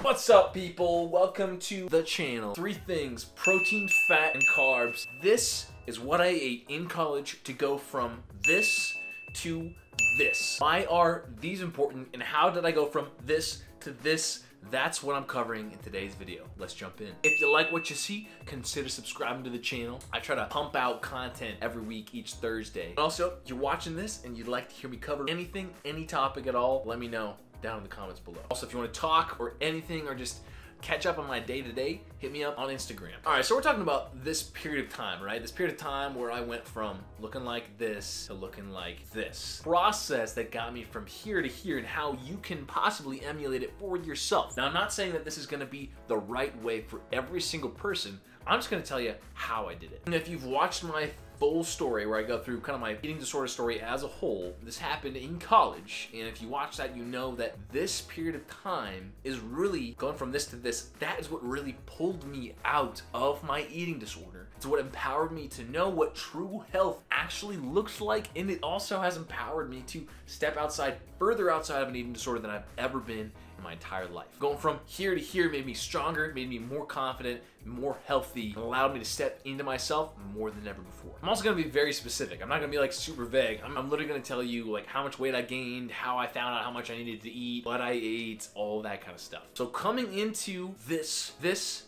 What's up, people? Welcome to the channel. 3 things: protein, fat, and carbs. This is what I ate in college to go from this to this. Why are these important, and how did I go from this to this? That's what I'm covering in today's video. Let's jump in. If you like what you see, consider subscribing to the channel. I try to pump out content every week, each Thursday. Also, if you're watching this and you'd like to hear me cover anything, any topic at all, let me know down in the comments below. Also, if you want to talk or anything, or just catch up on my day-to-day, hit me up on Instagram. All right, so we're talking about this period of time, right? This period of time where I went from looking like this to looking like this. Process that got me from here to here, and how you can possibly emulate it for yourself. Now, I'm not saying that this is gonna be the right way for every single person. I'm just gonna tell you how I did it. And if you've watched my full story where I go through kind of my eating disorder story as a whole, this happened in college, and if you watch that, you know that this period of time is really going from this to this. That is what really pulled me out of my eating disorder. It's what empowered me to know what true health actually looks like, and it also has empowered me to step outside, further outside of an eating disorder than I've ever been in my entire life. Going from here to here made me stronger, made me more confident, more healthy, and allowed me to step into myself more than ever before. I'm also gonna be very specific. I'm not gonna be like super vague. I'm literally gonna tell you like how much weight I gained, how I found out how much I needed to eat, what I ate, all that kind of stuff. So coming into this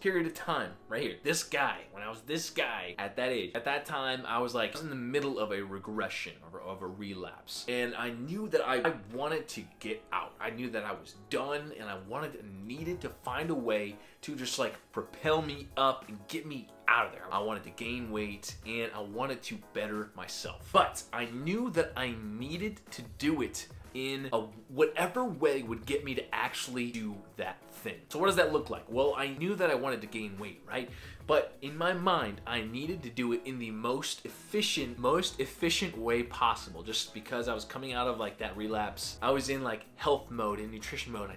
period of time right here, this guy, when I was this guy at that age, at that time, I was in the middle of a regression, of a relapse. And I knew that I wanted to get out. I knew that I was done, and I needed to find a way to just propel me up and get me out of there. I wanted to gain weight, and I wanted to better myself. But I knew that I needed to do it in whatever way would get me to actually do that thing. So what does that look like? Well, I knew that I wanted to gain weight, right? But in my mind, I needed to do it in the most efficient way possible. Just because I was coming out of that relapse, I was in health mode and nutrition mode.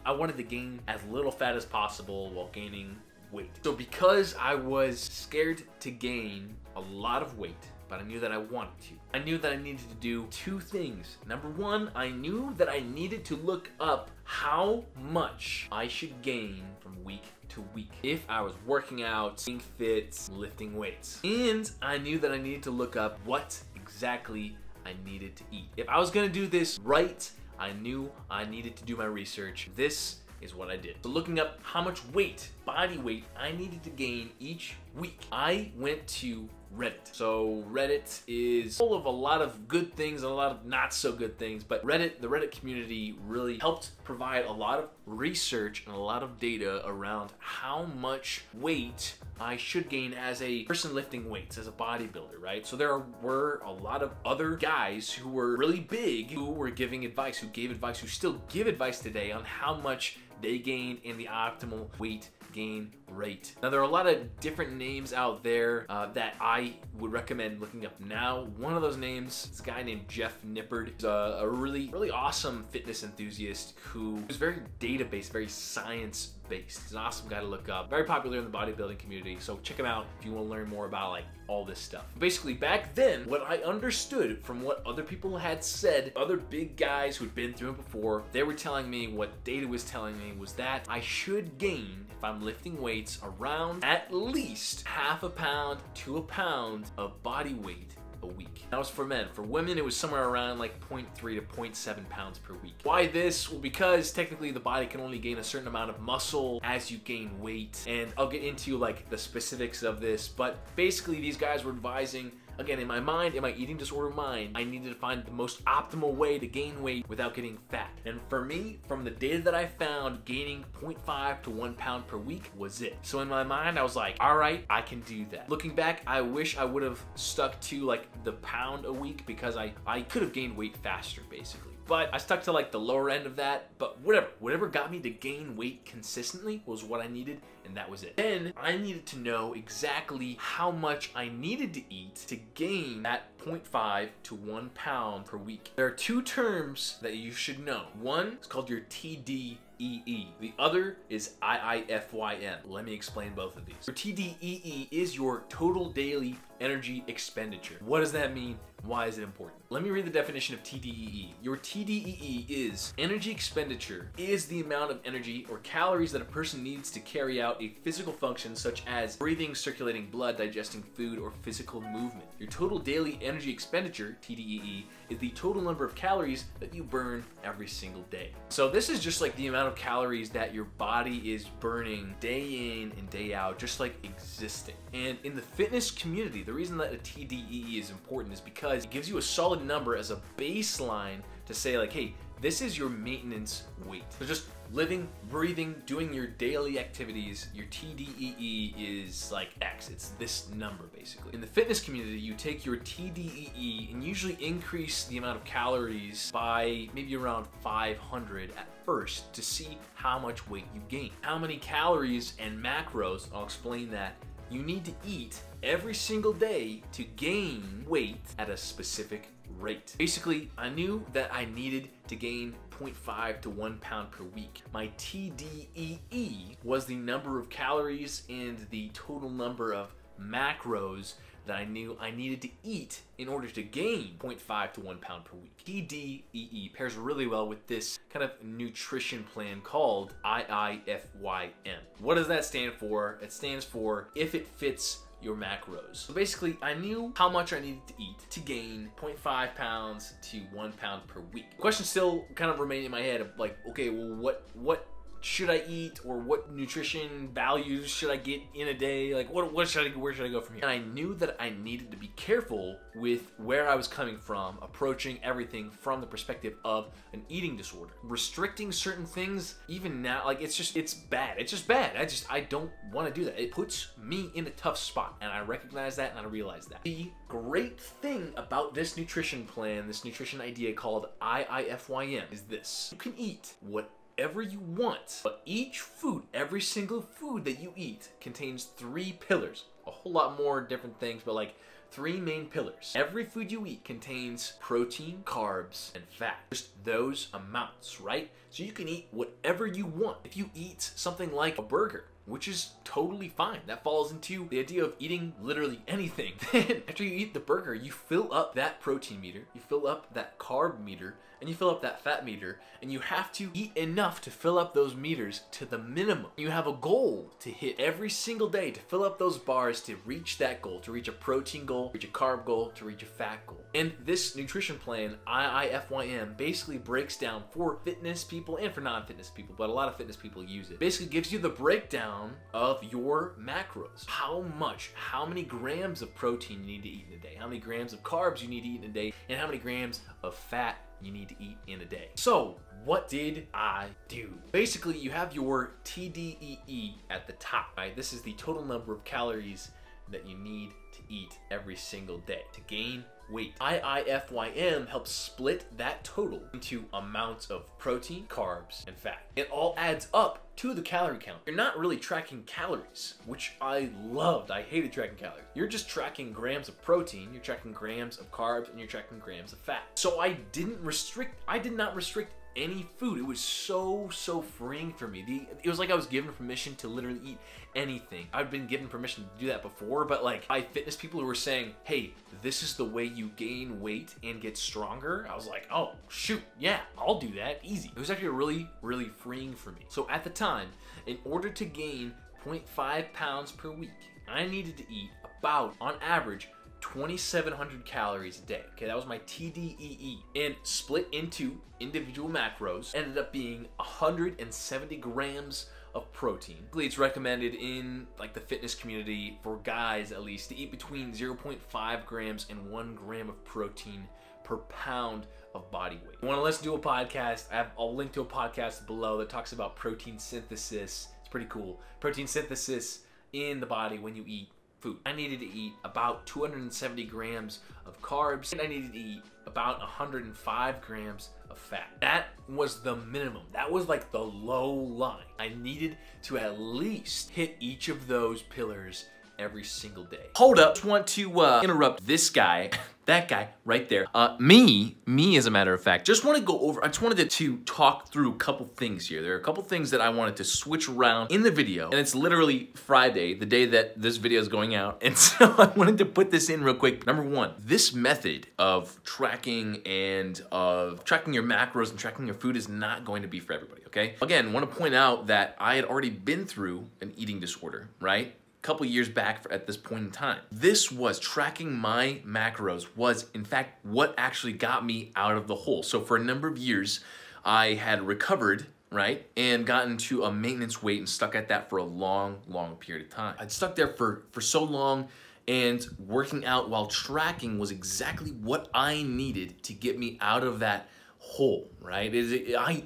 I wanted to gain as little fat as possible while gaining weight. So because I was scared to gain a lot of weight, but I knew that I wanted to, I knew that I needed to do 2 things. Number 1, I knew that I needed to look up how much I should gain from week to week if I was working out, being fit, lifting weights. And I knew that I needed to look up what exactly I needed to eat. If I was gonna do this right, I knew I needed to do my research. This is what I did. So looking up how much weight, body weight, I needed to gain each week, I went to Reddit. So Reddit is full of a lot of good things and a lot of not so good things, but the Reddit community really helped provide a lot of research and a lot of data around how much weight I should gain as a person lifting weights, as a bodybuilder, right? So there were a lot of other guys who were really big who were giving advice, who gave advice, who still give advice today on how much they gained in the optimal weight gain rate. Now, there are a lot of different names out there that I would recommend looking up now. One of those names is a guy named Jeff Nippard. He's a really awesome fitness enthusiast who is very data-based, very science-based. He's an awesome guy to look up. Very popular in the bodybuilding community, so check him out if you want to learn more about all this stuff. Basically, back then, what I understood from what other people had said, other big guys who'd been through it before, they were telling me, what data was telling me was that I should gain, if I'm lifting weights, around at least half a pound to a pound of body weight a week. That was for men. For women, it was somewhere around 0.3 to 0.7 pounds per week. Why this? Well, because technically the body can only gain a certain amount of muscle as you gain weight, and I'll get into the specifics of this, but basically these guys were advising, again, in my mind, in my eating disorder mind, I needed to find the most optimal way to gain weight without getting fat. And for me, from the data that I found, gaining 0.5 to 1 pound per week was it. So in my mind, I was like, all right, I can do that. Looking back, I wish I would have stuck to the pound a week, because I could have gained weight faster, basically. But I stuck to the lower end of that, but whatever got me to gain weight consistently was what I needed, and that was it. Then I needed to know exactly how much I needed to eat to gain that 0.5 to 1 pound per week. There are two terms that you should know. One is called your TDEE. The other is IIFYM. Let me explain both of these. Your TDEE is your total daily energy expenditure. What does that mean? Why is it important? Let me read the definition of TDEE. Your TDEE is energy expenditure is the amount of energy or calories that a person needs to carry out a physical function such as breathing, circulating blood, digesting food, or physical movement. Your total daily energy expenditure, TDEE, is the total number of calories that you burn every single day. So this is just like the amount of calories that your body is burning day in and day out, just like existing. And in the fitness community, the reason that a TDEE is important is because it gives you a solid number as a baseline to say like, hey, this is your maintenance weight. So just living, breathing, doing your daily activities, your TDEE is like X. It's this number basically. In the fitness community, you take your TDEE and usually increase the amount of calories by maybe around 500 at first to see how much weight you gain. How many calories and macros, I'll explain that, you need to eat every single day to gain weight at a specific rate. Basically, I knew that I needed to gain 0.5 to 1 pound per week. My TDEE was the number of calories and the total number of macros that I knew I needed to eat in order to gain 0.5 to 1 pound per week. TDEE pairs really well with this kind of nutrition plan called IIFYM. What does that stand for? It stands for if it fits your macros. So basically, I knew how much I needed to eat to gain 0.5 pounds to 1 pound per week. The question still kind of remained in my head of like, okay, well, what should I eat, or what nutrition values should I get in a day? Like where should I go from here? And I knew that I needed to be careful with where I was coming from, approaching everything from the perspective of an eating disorder. Restricting certain things, even now, like it's bad. It's just bad. I don't want to do that. It puts me in a tough spot, and I recognize that and I realize that. The great thing about this nutrition plan, this nutrition idea called IIFYM is this. You can eat whatever you want, but every single food that you eat contains 3 pillars. A whole lot more different things, but like 3 main pillars. Every food you eat contains protein, carbs, and fat. Just those amounts, right? So you can eat whatever you want. If you eat something like a burger, which is totally fine. That falls into the idea of eating literally anything. Then after you eat the burger, you fill up that protein meter, you fill up that carb meter, and you fill up that fat meter, and you have to eat enough to fill up those meters to the minimum. You have a goal to hit every single day to fill up those bars to reach that goal, to reach a protein goal, reach a carb goal, to reach a fat goal. And this nutrition plan, IIFYM, basically breaks down for fitness people and for non-fitness people, but a lot of fitness people use it. Basically gives you the breakdown of your macros. How many grams of protein you need to eat in a day, how many grams of carbs you need to eat in a day, and how many grams of fat you need to eat in a day. So what did I do? Basically, you have your TDEE at the top, right? This is the total number of calories that you need to eat every single day to gain weight. IIFYM helps split that total into amounts of protein, carbs, and fat. It all adds up to the calorie count. You're not really tracking calories, which I loved. I hated tracking calories. You're just tracking grams of protein, you're tracking grams of carbs, and you're tracking grams of fat. So I did not restrict any food. It was so freeing for me. It was like I was given permission to literally eat anything. I've been given permission to do that before, but like by fitness people who were saying, hey, this is the way you gain weight and get stronger, I was like, oh shoot, yeah, I'll do that, easy. It was actually really freeing for me. So at the time, in order to gain 0.5 pounds per week, I needed to eat about, on average, 2,700 calories a day. Okay, that was my TDEE. And split into individual macros, ended up being 170 grams of protein. It's recommended in like the fitness community for guys at least to eat between 0.5 grams and 1 gram of protein per pound of body weight. If you want to listen to a podcast, I'll link to a podcast below that talks about protein synthesis. It's pretty cool. Protein synthesis in the body when you eat food. I needed to eat about 270 grams of carbs, and I needed to eat about 105 grams of fat. That was the minimum. That was like the low line. I needed to at least hit each of those pillars every single day. Hold up, just want to interrupt this guy, that guy right there. Me as a matter of fact, just want to go over, I just wanted to talk through a couple things here. There are a couple things that I wanted to switch around in the video, and it's literally Friday, the day that this video is going out, and so I wanted to put this in real quick. Number one, this method of tracking and of tracking your macros and tracking your food is not going to be for everybody, okay? Again, want to point out that I had already been through an eating disorder, right? Couple years back at this point in time. This was tracking my macros was in fact what actually got me out of the hole. So for a number of years, I had recovered, right? And gotten to a maintenance weight and stuck at that for a long period of time. I'd stuck there for so long, and working out while tracking was exactly what I needed to get me out of that hole, right?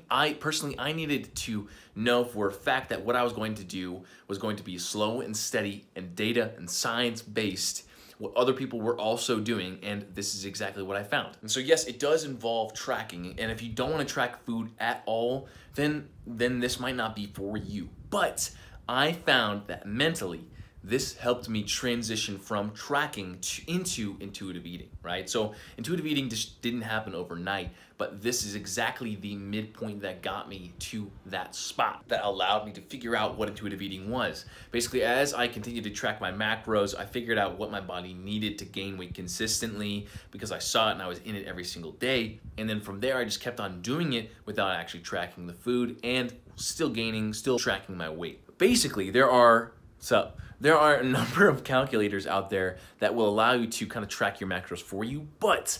I personally, I needed to know for a fact that what I was going to do was going to be slow and steady and data and science based, what other people were also doing, and this is exactly what I found. And so yes, it does involve tracking, and if you don't want to track food at all, then this might not be for you. But I found that mentally, this helped me transition from tracking into intuitive eating, right? So intuitive eating just didn't happen overnight, but this is exactly the midpoint that got me to that spot that allowed me to figure out what intuitive eating was. Basically, as I continued to track my macros, I figured out what my body needed to gain weight consistently because I saw it and I was in it every single day. And then from there, I just kept on doing it without actually tracking the food and still tracking my weight. Basically, there are a number of calculators out there that will allow you to kind of track your macros for you, but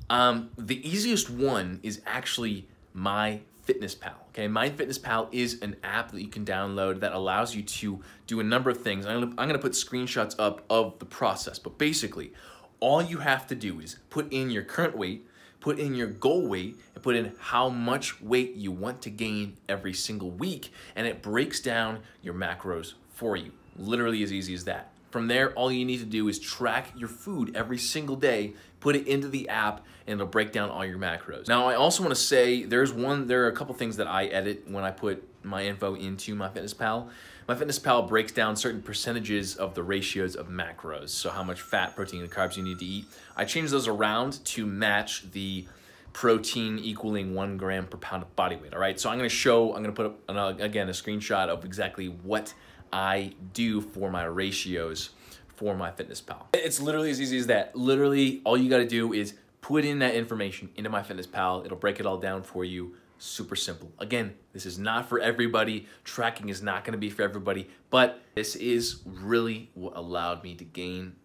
the easiest one is actually MyFitnessPal. Okay, MyFitnessPal is an app that you can download that allows you to do a number of things. I'm gonna put screenshots up of the process, but basically, all you have to do is put in your current weight, put in your goal weight, and put in how much weight you want to gain every single week, and it breaks down your macros for you. Literally as easy as that. From there, all you need to do is track your food every single day, put it into the app, and it'll break down all your macros. Now, I also want to say there are a couple things that I edit when I put my info into MyFitnessPal. MyFitnessPal breaks down certain percentages of the ratios of macros, so how much fat, protein, and carbs you need to eat. I change those around to match the protein equaling 1 gram per pound of body weight, all right? So I'm gonna put up, again, a screenshot of exactly what I do for my ratios for MyFitnessPal. It's literally as easy as that. Literally, all you gotta do is put in that information into MyFitnessPal. It'll break it all down for you. Super simple. Again, this is not for everybody. Tracking is not gonna be for everybody, but this is really what allowed me to gain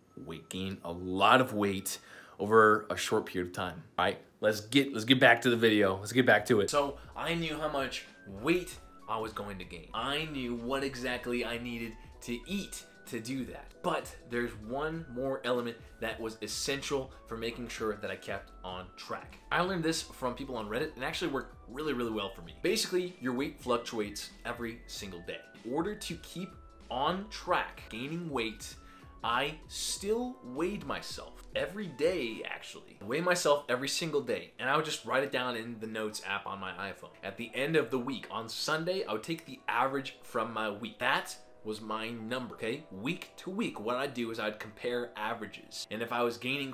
a lot of weight over a short period of time. All right, let's get back to the video. Let's get back to it. So I knew how much weight I was going to gain. I knew what exactly I needed to eat to do that. But there's one more element that was essential for making sure that I kept on track. I learned this from people on Reddit and actually worked really well for me. Basically, your weight fluctuates every single day. In order to keep on track, gaining weight, I still weighed myself every day, actually. I weigh myself every single day, and I would just write it down in the notes app on my iPhone. At the end of the week, on Sunday, I would take the average from my week. That was my number, okay? Week to week, what I'd do is I'd compare averages. And if I was gaining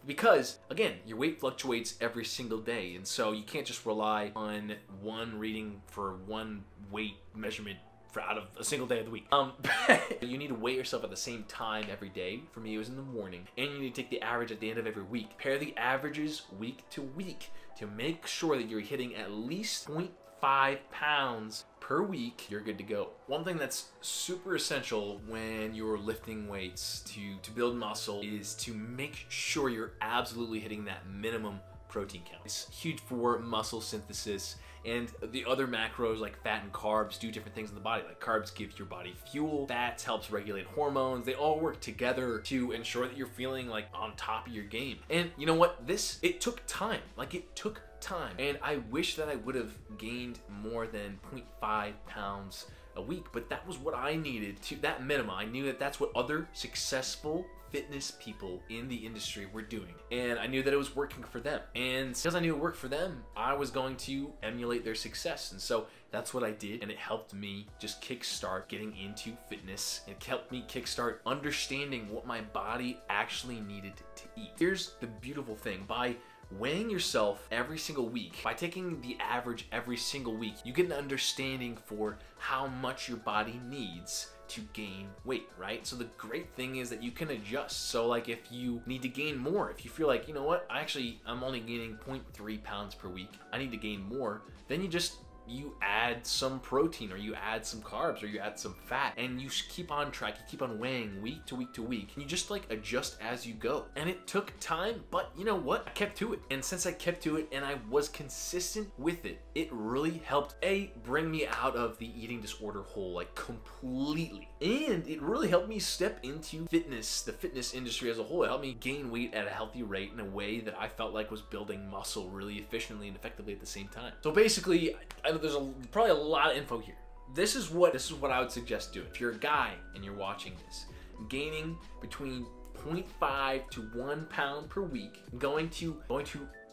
because again, your weight fluctuates every single day, and so you can't just rely on one reading for one weight measurement out of a single day of the week. You need to weigh yourself at the same time every day. For me, it was in the morning, and you need to take the average at the end of every week. Compare the averages week to week to make sure that you're hitting at least 0.5 pounds per week. You're good to go. One thing that's super essential when you're lifting weights to build muscle is to make sure you're absolutely hitting that minimum protein count. It's huge for muscle synthesis, and the other macros like fat and carbs do different things in the body. Like carbs give your body fuel, fats helps regulate hormones. They all work together to ensure that you're feeling like on top of your game. And you know what? It took time. Like it took time. And I wish that I would have gained more than 0.5 pounds a week, but that was what I needed to, that minimum. I knew that that's what other successful fitness people in the industry were doing, and I knew that it was working for them, and because I knew it worked for them, I was going to emulate their success. And so that's what I did, and it helped me just kickstart getting into fitness. It helped me kickstart understanding what my body actually needed to eat. Here's the beautiful thing: by weighing yourself every single week, by taking the average every single week, you get an understanding for how much your body needs to gain weight, right? So the great thing is that you can adjust. So like if you need to gain more, if you feel like, you know what, I'm only gaining 0.3 pounds per week, I need to gain more, then you add some protein, or you add some carbs, or you add some fat, and you keep on track, you keep on weighing week to week to week, and you just like adjust as you go. And it took time, but you know what? I kept to it. And since I kept to it and I was consistent with it, it really helped bring me out of the eating disorder hole, like completely. And it really helped me step into fitness, the fitness industry as a whole. It helped me gain weight at a healthy rate in a way that I felt like was building muscle really efficiently and effectively at the same time. So basically, I know there's probably a lot of info here. This is what I would suggest doing. If you're a guy and you're watching this, gaining between 0.5 to 1 pound per week, going to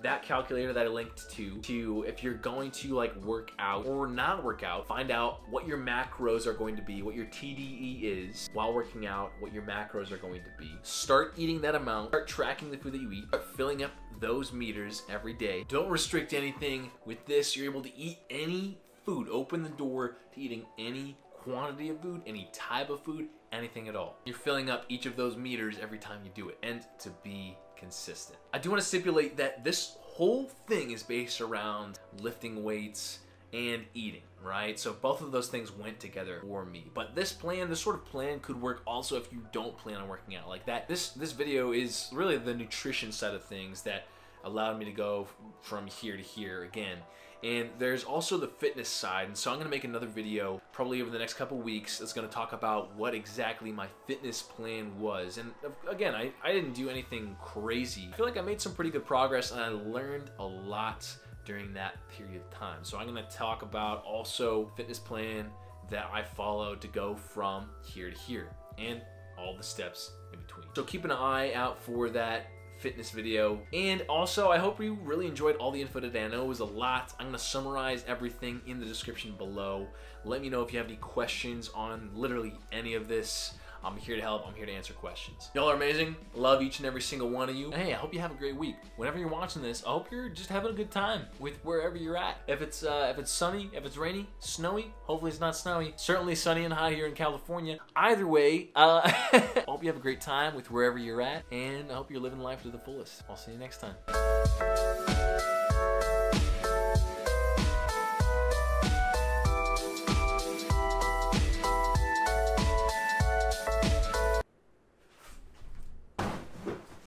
that calculator that I linked to if you're going to like work out or not work out, find out what your macros are going to be, what your TDE is while working out, what your macros are going to be. Start eating that amount, start tracking the food that you eat, start filling up those meters every day. Don't restrict anything. With this, you're able to eat any food. Open the door to eating any quantity of food, any type of food, anything at all. You're filling up each of those meters every time you do it, and to be consistent. I do want to stipulate that this whole thing is based around lifting weights and eating, right? So both of those things went together for me. But this sort of plan could work also if you don't plan on working out like that. This video is really the nutrition side of things that allowed me to go from here to here again. And there's also the fitness side, and so I'm gonna make another video probably over the next couple weeks that's gonna talk about what exactly my fitness plan was. And again, I didn't do anything crazy. I feel like I made some pretty good progress, and I learned a lot during that period of time. So I'm gonna talk about also fitness plan that I followed to go from here to here, and all the steps in between. So keep an eye out for that fitness video. And also, I hope you really enjoyed all the info today. I know it was a lot. I'm gonna summarize everything in the description below. Let me know if you have any questions on literally any of this. I'm here to help. I'm here to answer questions. Y'all are amazing. Love each and every single one of you. Hey, I hope you have a great week. Whenever you're watching this, I hope you're just having a good time with wherever you're at. If it's sunny, if it's rainy, snowy, hopefully it's not snowy. Certainly sunny and hot here in California. Either way, I hope you have a great time with wherever you're at, and I hope you're living life to the fullest. I'll see you next time.